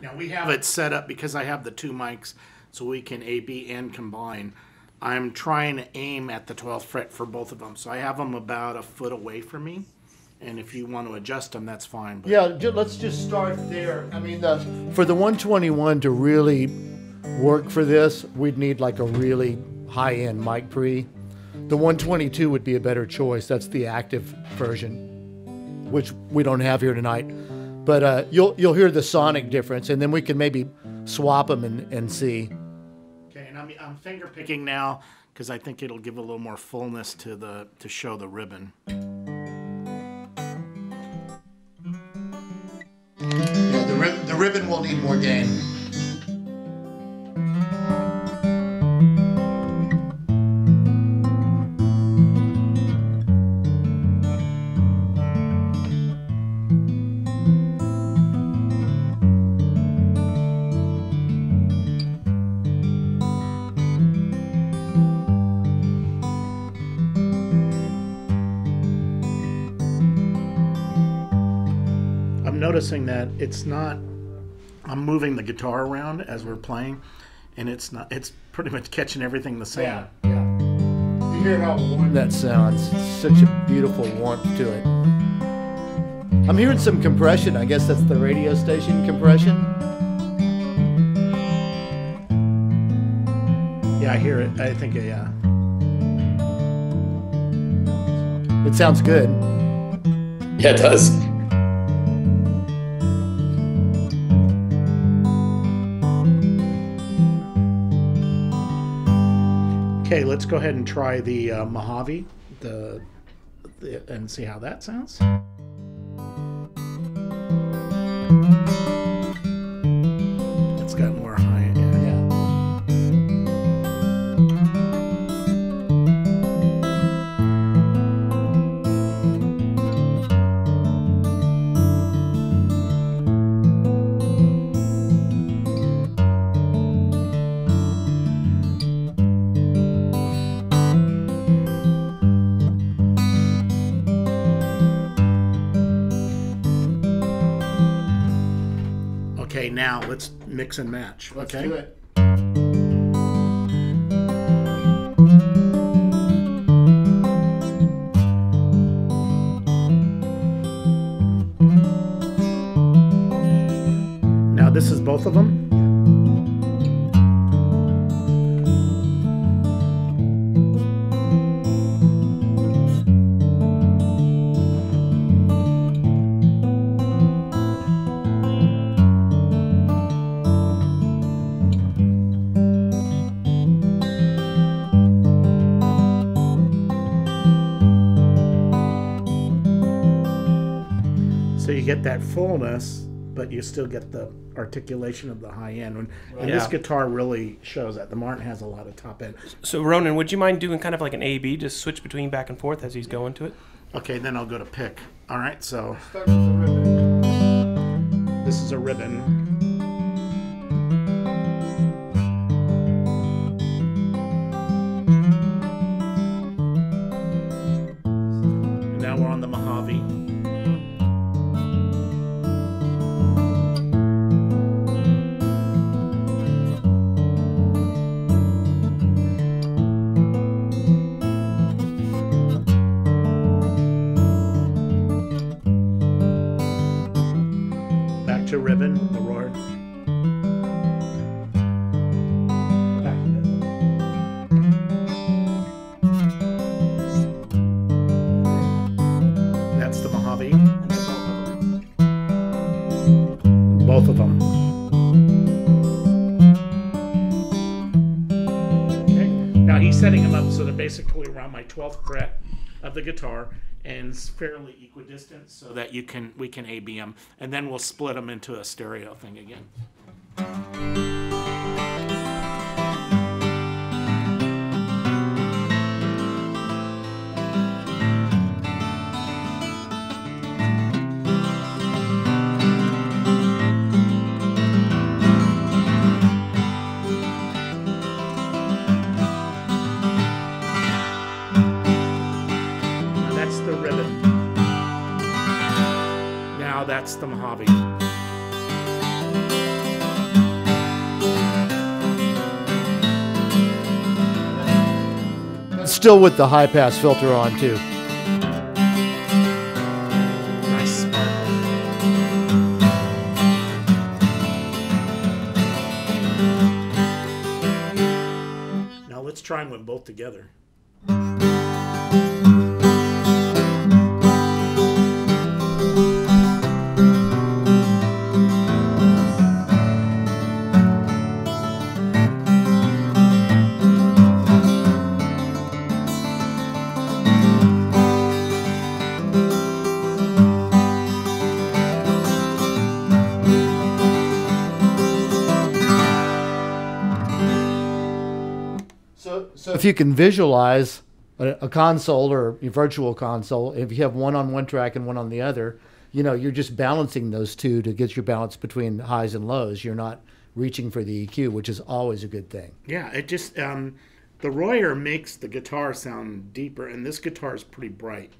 Now we have it set up because I have the two mics, so we can A/B and combine. I'm trying to aim at the 12th fret for both of them, so I have them about a foot away from me. And if you want to adjust them, that's fine. But yeah, let's just start there. I mean, for the 121 to really work for this, we'd need like a really high-end mic pre. The 122 would be a better choice. That's the active version, which we don't have here tonight. But you'll hear the sonic difference, and then we can maybe swap them and see. Okay, and I'm finger picking now because I think it'll give a little more fullness to show the ribbon. Yeah, the ribbon will need more gain. Noticing that it's not, I'm moving the guitar around as we're playing, and it's pretty much catching everything the same. Yeah, yeah. You hear how warm that sounds. Such a beautiful warmth to it. I'm hearing some compression. I guess that's the radio station compression. Yeah, I hear it. I think, yeah. It sounds good. Yeah, it does. Okay, let's go ahead and try the Mojave, and see how that sounds. It's got more high, yeah. Okay, now let's mix and match. Let's okay? do it. Now this is both of them. So you get that fullness, but you still get the articulation of the high end. And this guitar really shows that. The Martin has a lot of top end. So Ronan, would you mind doing kind of like an A-B, just switch between back and forth as he's going to it? Okay, then I'll go to pick. All right, so Start with the ribbon. this is a ribbon. And now we're on the Mojave. To ribbon, the roar. Back to this one. That's the Mojave. Both of them. Okay. Now he's setting them up so they're basically around my 12th fret of the guitar, and it's fairly equidistant so that we can A-B them, and then we'll split them into a stereo thing again. The ribbon. Now that's the Mojave. still with the high pass filter on too. Nice sparkle. Now let's try them with both together. So if you can visualize a console or a virtual console, if you have one on one track and one on the other, you know, you're just balancing those two to get your balance between highs and lows. You're not reaching for the EQ, which is always a good thing. Yeah, it just, the Royer makes the guitar sound deeper, and this guitar is pretty bright,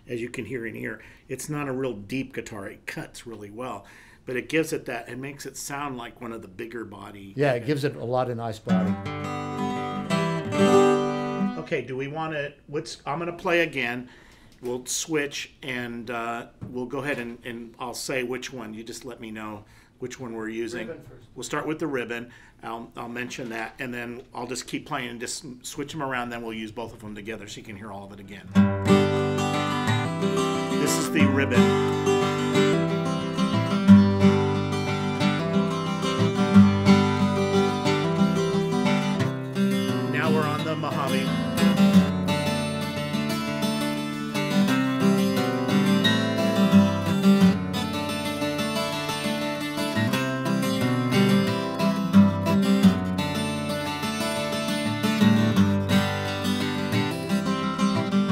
as you can hear in here. It's not a real deep guitar. It cuts really well, but it gives it that, it makes it sound like one of the bigger body. Yeah, it gives it a lot of nice body. Okay, do we want to, I'm going to play again. We'll switch, and we'll go ahead and I'll say which one. You just let me know which one we're using. We'll start with the ribbon. I'll mention that, and then I'll just keep playing and just switch them around. Then we'll use both of them together so you can hear all of it again. This is the ribbon. Mojave.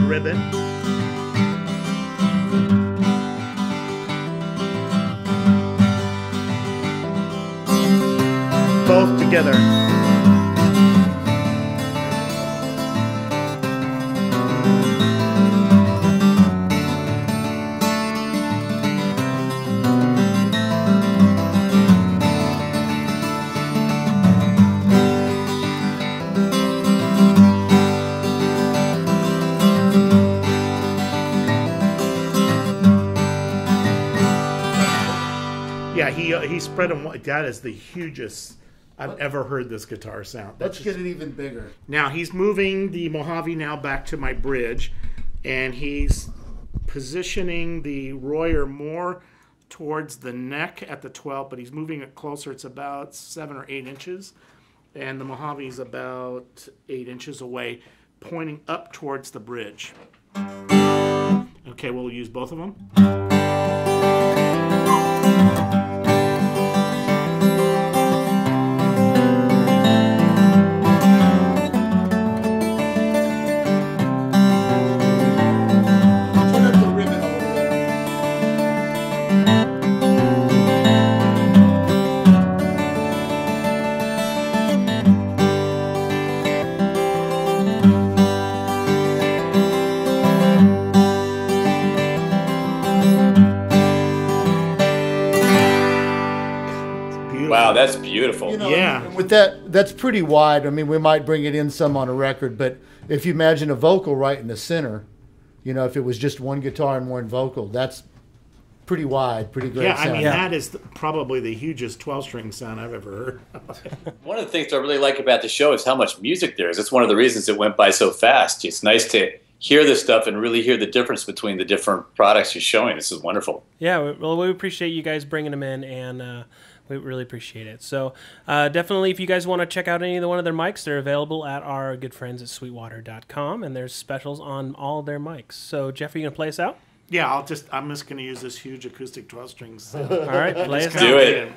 Ribbon. Both together. He spread them. That is the hugest I've ever heard this guitar sound. Let's get it even bigger. Now he's moving the Mojave now back to my bridge, and he's positioning the Royer more towards the neck at the 12, but he's moving it closer. It's about 7 or 8 inches, and the Mojave's about 8 inches away, pointing up towards the bridge. Okay, we'll use both of them. Wow, that's beautiful. You know, yeah. With that's pretty wide. I mean, we might bring it in some on a record, but if you imagine a vocal right in the center, you know, if it was just one guitar and one vocal, that's pretty wide, pretty great sound. I mean, that is probably the hugest 12-string sound I've ever heard. One of the things I really like about the show is how much music there is. It's one of the reasons it went by so fast. It's nice to hear this stuff and really hear the difference between the different products you're showing. This is wonderful. Yeah, well, we appreciate you guys bringing them in, and we really appreciate it. So definitely, if you guys want to check out any of one of their mics, they're available at our good friends at sweetwater.com, and there's specials on all their mics. So, Jeff, are you going to play us out? Yeah, I'm just going to use this huge acoustic 12 strings. All right, play us out. Do it.